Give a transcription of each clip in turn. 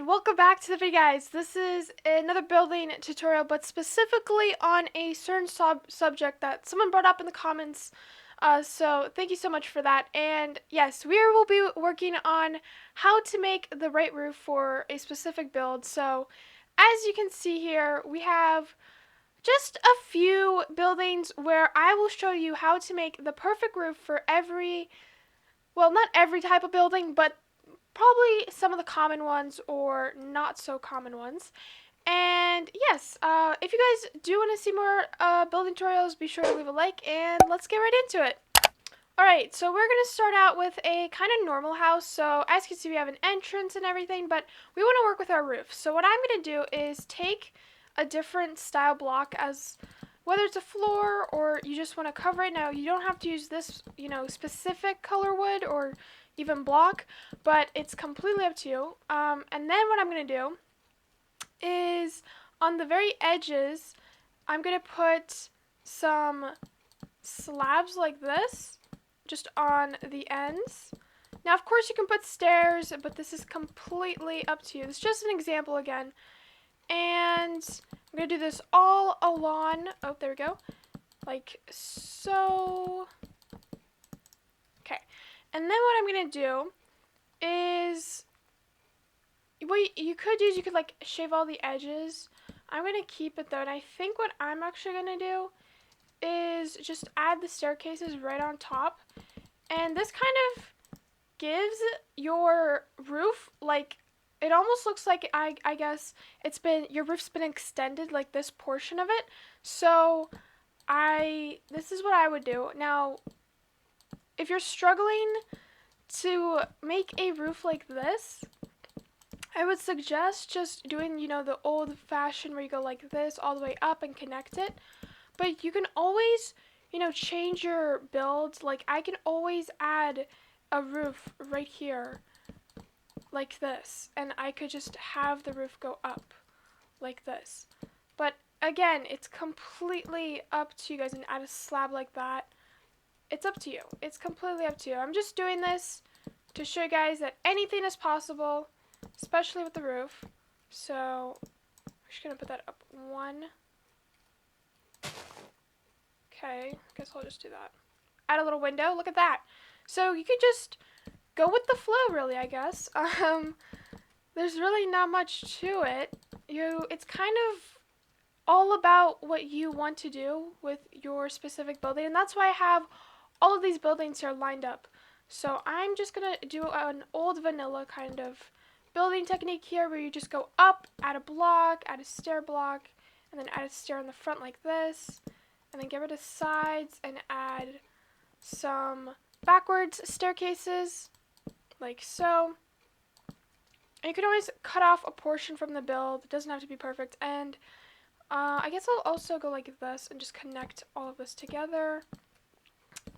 welcome back to the video, guys. This is another building tutorial, but specifically on a certain subject that someone brought up in the comments. So thank you so much for that. And yes, we will be working on how to make the right roof for a specific build. So as you can see here, we have just a few buildings where I will show you how to make the perfect roof for every, well, not every type of building, but probably some of the common ones or not so common ones. And yes, if you guys do want to see more building tutorials, be sure to leave a like and let's get right into it. Alright, so we're going to start out with a kind of normal house. So as you can see, we have an entrance and everything, but we want to work with our roof. So what I'm going to do is take a different style block, as whether it's a floor or you just want to cover it. Now, you don't have to use this, specific color wood or even block, but it's completely up to you. And then what I'm going to do is on the very edges, I'm going to put some slabs like this just on the ends. Now, of course, you can put stairs, but this is completely up to you. It's just an example again. And I'm going to do this all along. Oh, there we go. Like so. Okay. And then what I'm going to do is, what you could do is you could like shave all the edges. I'm going to keep it though. And I think what I'm actually going to do is just add the staircases right on top. And this kind of gives your roof, like, it almost looks like, I guess your roof's been extended, like this portion of it. So this is what I would do. Now, if you're struggling to make a roof like this, I would suggest just doing, the old fashioned where you go like this all the way up and connect it. But you can always, change your builds. Like, I can always add a roof right here like this, and I could just have the roof go up like this. But again, it's completely up to you guys, and add a slab like that. It's up to you. It's completely up to you. I'm just doing this to show you guys that anything is possible, especially with the roof. So I'm just gonna put that up one. Okay, guess I'll just do that. Add a little window. Look at that. So you can just go with the flow, really, I guess. There's really not much to it. It's kind of all about what you want to do with your specific building, and that's why I have all of these buildings here lined up. So I'm just gonna do an old vanilla kind of building technique here, where you just go up, add a block, add a stair block, and then add a stair in the front like this, and then get rid of sides and add some backwards staircases like so. And you can always cut off a portion from the build. It doesn't have to be perfect. And I guess I'll also go like this and just connect all of this together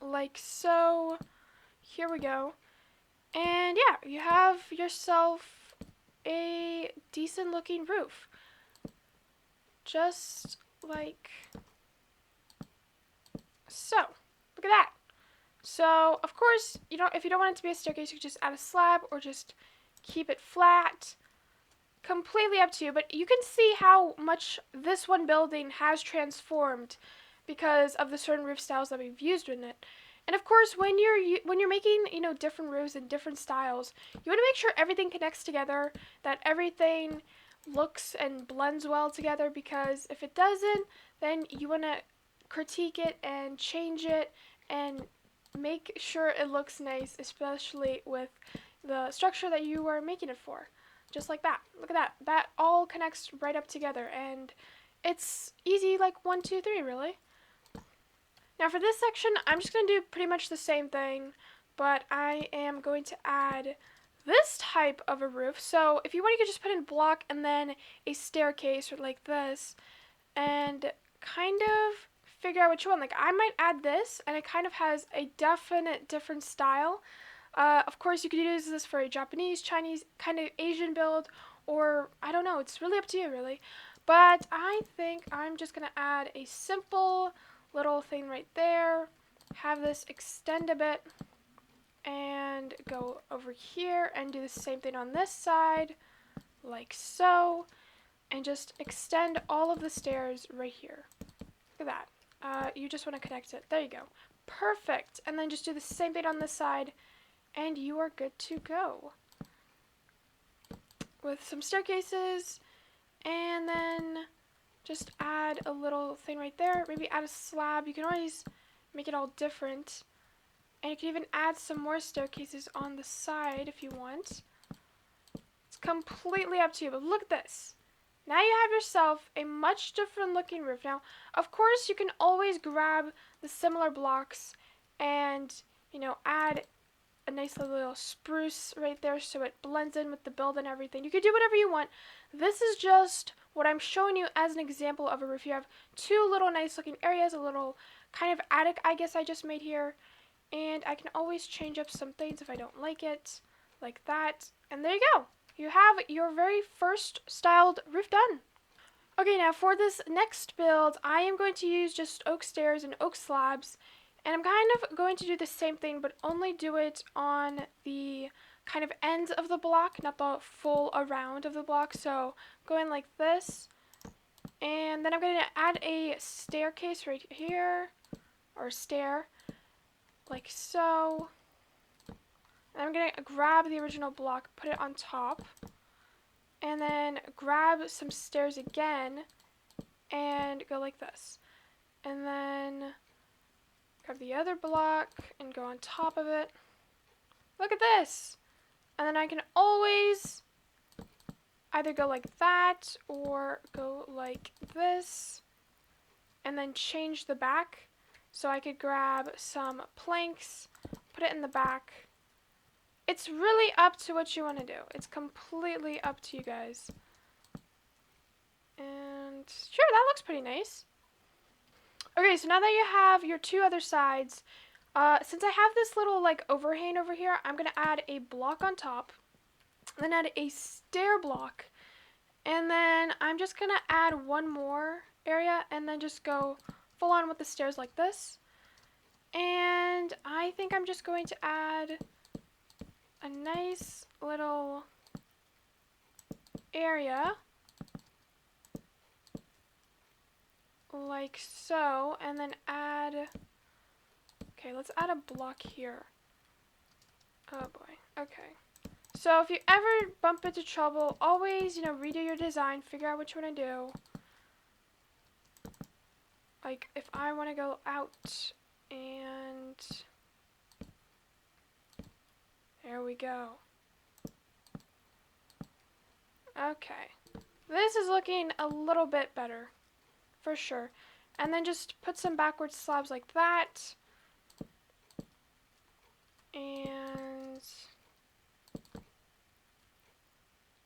like so. Here we go. And yeah, you have yourself a decent looking roof. Just like so. Look at that. So, of course, if you don't want it to be a staircase, you could just add a slab or just keep it flat. Completely up to you, but you can see how much this one building has transformed because of the certain roof styles that we've used in it. And of course, when you're making, different roofs and different styles, you want to make sure everything connects together, that everything looks and blends well together, because if it doesn't, then you want to critique it and change it and make sure it looks nice, especially with the structure that you are making it for. Just like that. Look at that. That all connects right up together, and it's easy, like 1, 2, 3, really. Now for this section, I'm just going to do pretty much the same thing, but I am going to add this type of a roof. So if you want, you could just put in block and then a staircase or like this, and kind of figure out what you want. Like, I might add this, and it kind of has a definite different style. Of course, you could use this for a Japanese, Chinese, kind of Asian build, or I don't know. It's really up to you, really. But I think I'm just going to add a simple little thing right there. Have this extend a bit, and go over here and do the same thing on this side. like so, and just extend all of the stairs right here. Look at that. You just want to connect it. There you go. Perfect. And then just do the same thing on this side, and you are good to go. With some staircases, and then just add a little thing right there. Maybe add a slab. You can always make it all different. And you can even add some more staircases on the side if you want. It's completely up to you, but look at this. Now you have yourself a much different looking roof. Now, of course, you can always grab the similar blocks and, you know, add a nice little spruce right there so it blends in with the build and everything. You can do whatever you want. This is just what I'm showing you as an example of a roof. You have two little nice looking areas, a little kind of attic, I guess I just made here. And I can always change up some things if I don't like it, like that. And there you go. You have your very first styled roof done. Okay, now for this next build, I am going to use just oak stairs and oak slabs. And I'm kind of going to do the same thing, but only do it on the kind of ends of the block, not the full around of the block. So going like this. And then I'm going to add a staircase right here, or stair, like so. And I'm going to grab the original block, put it on top, and then grab some stairs again and go like this. And then grab the other block and go on top of it. Look at this! And then I can always either go like that or go like this and then change the back. So I could grab some planks, put it in the back. It's really up to what you want to do. It's completely up to you guys. And sure, that looks pretty nice. Okay, so now that you have your two other sides, since I have this little like overhang over here, I'm going to add a block on top, then add a stair block, and then I'm just going to add one more area and then just go full on with the stairs like this. And I think I'm just going to add a nice little area like so, and then add, okay, let's add a block here. Oh boy, okay. So if you ever bump into trouble, always, you know, redo your design, figure out what you want to do. Like if I want to go out, and there we go. Okay, this is looking a little bit better, for sure. And then just put some backwards slabs like that. And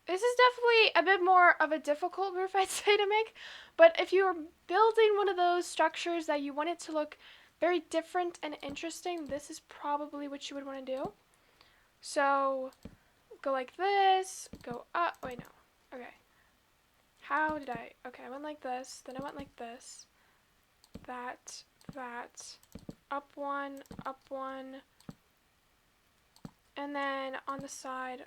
this is definitely a bit more of a difficult roof, I'd say, to make. But if you are building one of those structures that you want it to look very different and interesting, this is probably what you would want to do. So go like this, go up, wait, no, okay. How did I, okay, I went like this, then I went like this, that, up one, and then on the side,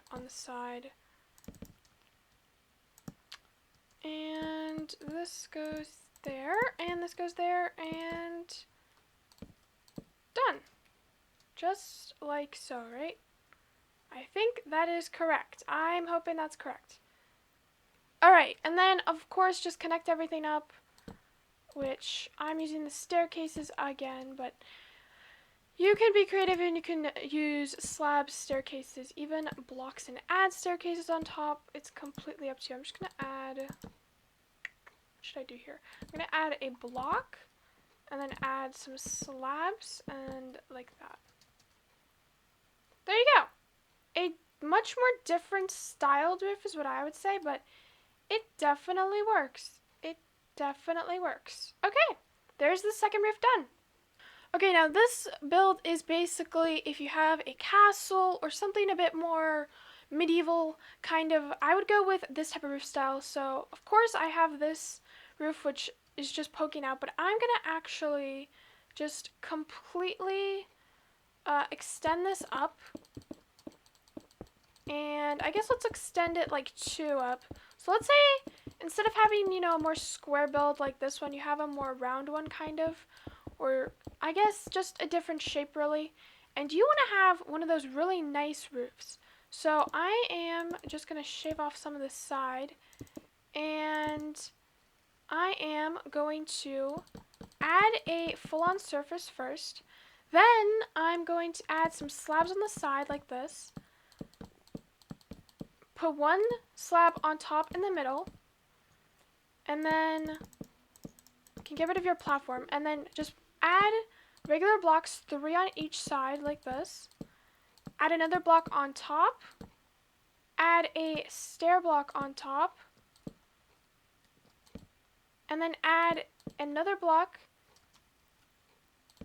and this goes there, and this goes there, and done. Just like so, right? I think that is correct. I'm hoping that's correct. Alright, and then of course just connect everything up, which I'm using the staircases again, but you can be creative and you can use slab staircases, even blocks, and add staircases on top. It's completely up to you. I'm just going to add, what should I do here? I'm going to add a block and then add some slabs and like that. There you go. A much more different styled roof is what I would say, but it definitely works. It definitely works. Okay, there's the second roof done. Okay, now this build is basically if you have a castle or something a bit more medieval kind of, I would go with this type of roof style. So of course I have this roof which is just poking out, but I'm gonna actually just completely extend this up And I guess let's extend it like 2 up. So let's say instead of having, you know, a more square build like this one, you have a more round one kind of. Or I guess just a different shape really. And you want to have one of those really nice roofs. So I am just going to shave off some of this side. And I am going to add a full-on surface first. Then I'm going to add some slabs on the side like this. Put one slab on top in the middle. And then you can get rid of your platform. And then just add regular blocks, 3 on each side like this. Add another block on top. Add a stair block on top. And then add another block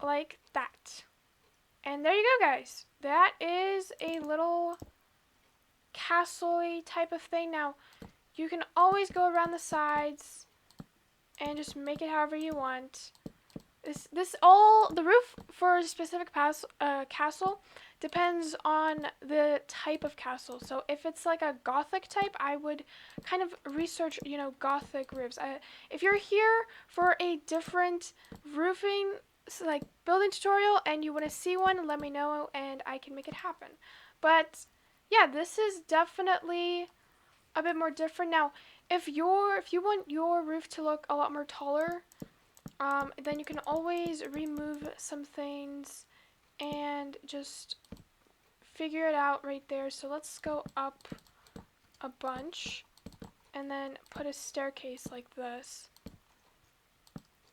like that. And there you go, guys. That is a little castle-y type of thing. Now, you can always go around the sides and just make it however you want. The roof for a specific castle depends on the type of castle. So if it's like a gothic type, I would kind of research, you know, gothic roofs. If you're here for a different roofing, like building tutorial, and you want to see one, let me know and I can make it happen. But yeah, this is definitely a bit more different. Now, if you want your roof to look a lot more taller, then you can always remove some things and just figure it out right there. So let's go up a bunch and then put a staircase like this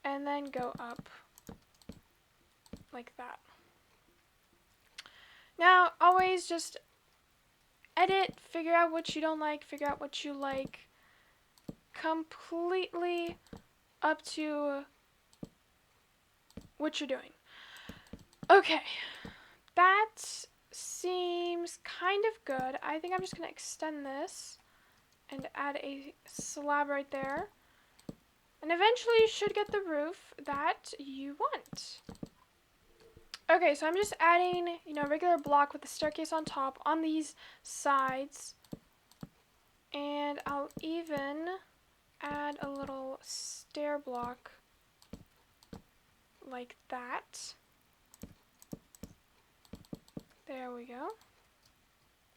and then go up like that. Now, always just edit, figure out what you don't like, figure out what you like. Completely up to what you're doing. Okay, that seems kind of good. I think I'm just gonna extend this and add a slab right there. And eventually you should get the roof that you want. Okay, so I'm just adding, you know, a regular block with the staircase on top on these sides. And I'll even add a little stair block like that. There we go.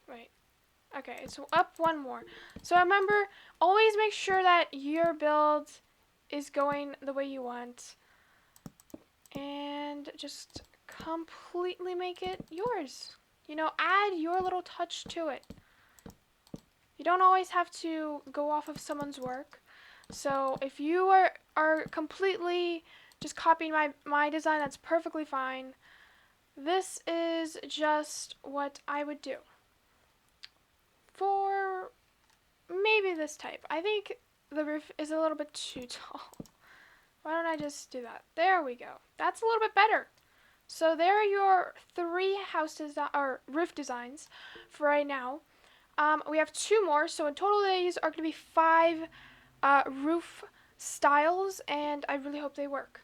Right. Okay, so up one more. So remember, always make sure that your build is going the way you want. And just completely make it yours. You know, add your little touch to it. You don't always have to go off of someone's work. So if you are completely just copying my design, that's perfectly fine. This is just what I would do for maybe this type. I think the roof is a little bit too tall. Why don't I just do that? There we go. That's a little bit better. So there are your 3 roof designs for right now. We have 2 more, so in total these are going to be 5 roof styles, and I really hope they work.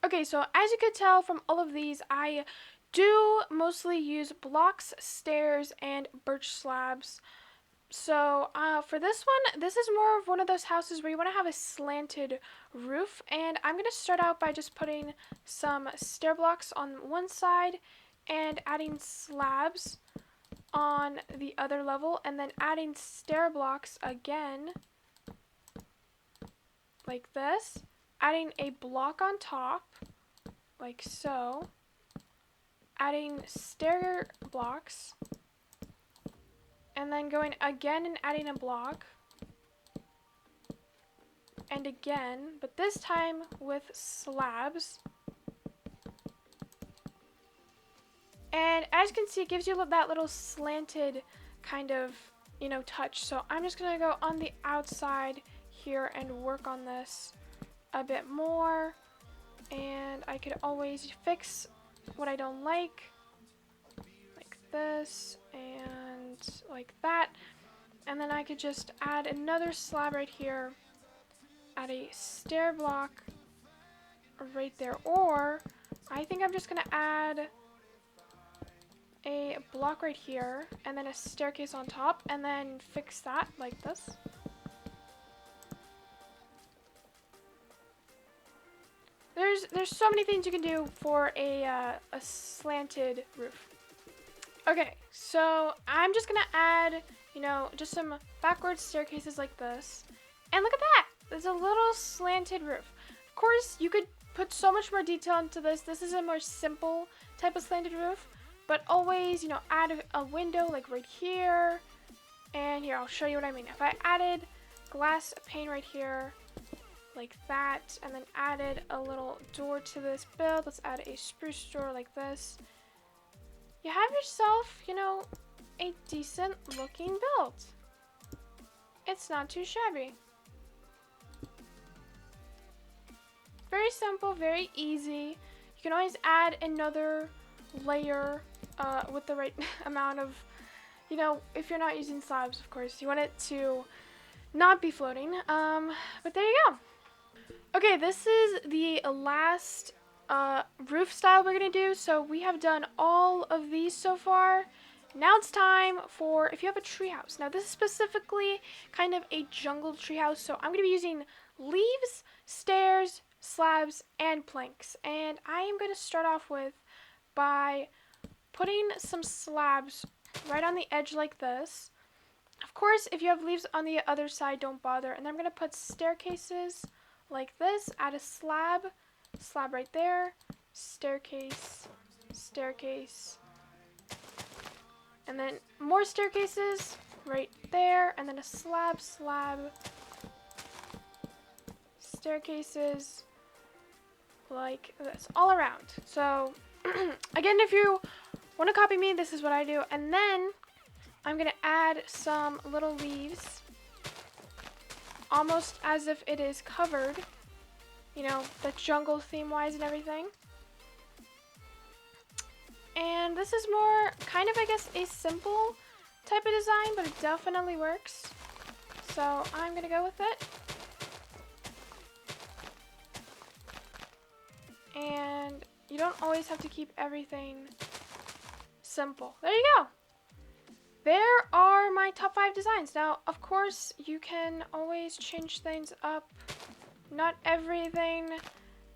Okay, so as you could tell from all of these, I do mostly use blocks, stairs, and birch slabs. So for this one, this is more of one of those houses where you want to have a slanted roof, and I'm going to start out by just putting some stair blocks on one side and adding slabs on the other level, and then adding stair blocks again like this, adding a block on top like so, adding stair blocks, and then going again and adding a block, and again, but this time with slabs. And as you can see, it gives you that little slanted kind of, you know, touch. So I'm just gonna go on the outside here and work on this a bit more. And I could always fix what I don't like this and like that. And then I could just add another slab right here, add a stair block right there, or I think I'm just gonna add a block right here, and then a staircase on top, and then fix that like this. There's so many things you can do for a slanted roof. Okay, so I'm just gonna add, you know, just some backwards staircases like this. And look at that! There's a little slanted roof. Of course, you could put so much more detail into this. This is a more simple type of slanted roof. But always, you know, add a window like right here. And here, I'll show you what I mean. If I added glass pane right here, like that, and then added a little door to this build, let's add a spruce door like this. You have yourself, you know, a decent looking build. It's not too shabby. Very simple, very easy. You can always add another layer with the right amount of, you know, if you're not using slabs, of course. You want it to not be floating. But there you go. Okay, this is the last roof style we're going to do. So we have done all of these so far. Now it's time for, if you have a treehouse. Now this is specifically kind of a jungle treehouse. So I'm going to be using leaves, stairs, slabs, and planks. And I am going to start off with by putting some slabs right on the edge like this. Of course, if you have leaves on the other side, don't bother. And then I'm going to put staircases like this. Add a slab right there, staircase, staircase, and then more staircases right there, and then a slab, staircases like this all around. So again, if you want to copy me, this is what I do. And then I'm gonna add some little leaves, almost as if it is covered, you know, the jungle theme wise and everything. And this is more kind of, I guess, a simple type of design, but it definitely works. So I'm gonna go with it. And you don't always have to keep everything simple. There you go. There are my top 5 designs. Now, of course, you can always change things up. Not everything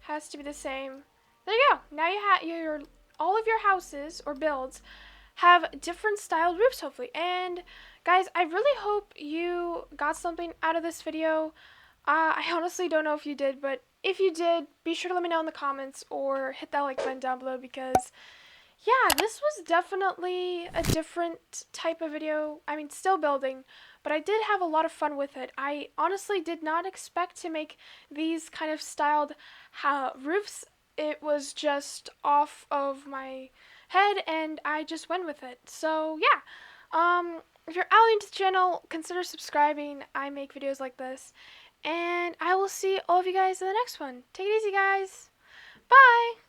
has to be the same. There you go. Now you have all of your houses or builds have different styled roofs, hopefully. And guys, I really hope you got something out of this video. I honestly don't know if you did, but if you did, be sure to let me know in the comments or hit that like button down below, because yeah, this was definitely a different type of video. I mean, still building, but I did have a lot of fun with it. I honestly did not expect to make these kind of styled roofs. It was just off of my head, and I just went with it. So yeah, if you're new to the channel, consider subscribing. I make videos like this, and I will see all of you guys in the next one. Take it easy, guys. Bye!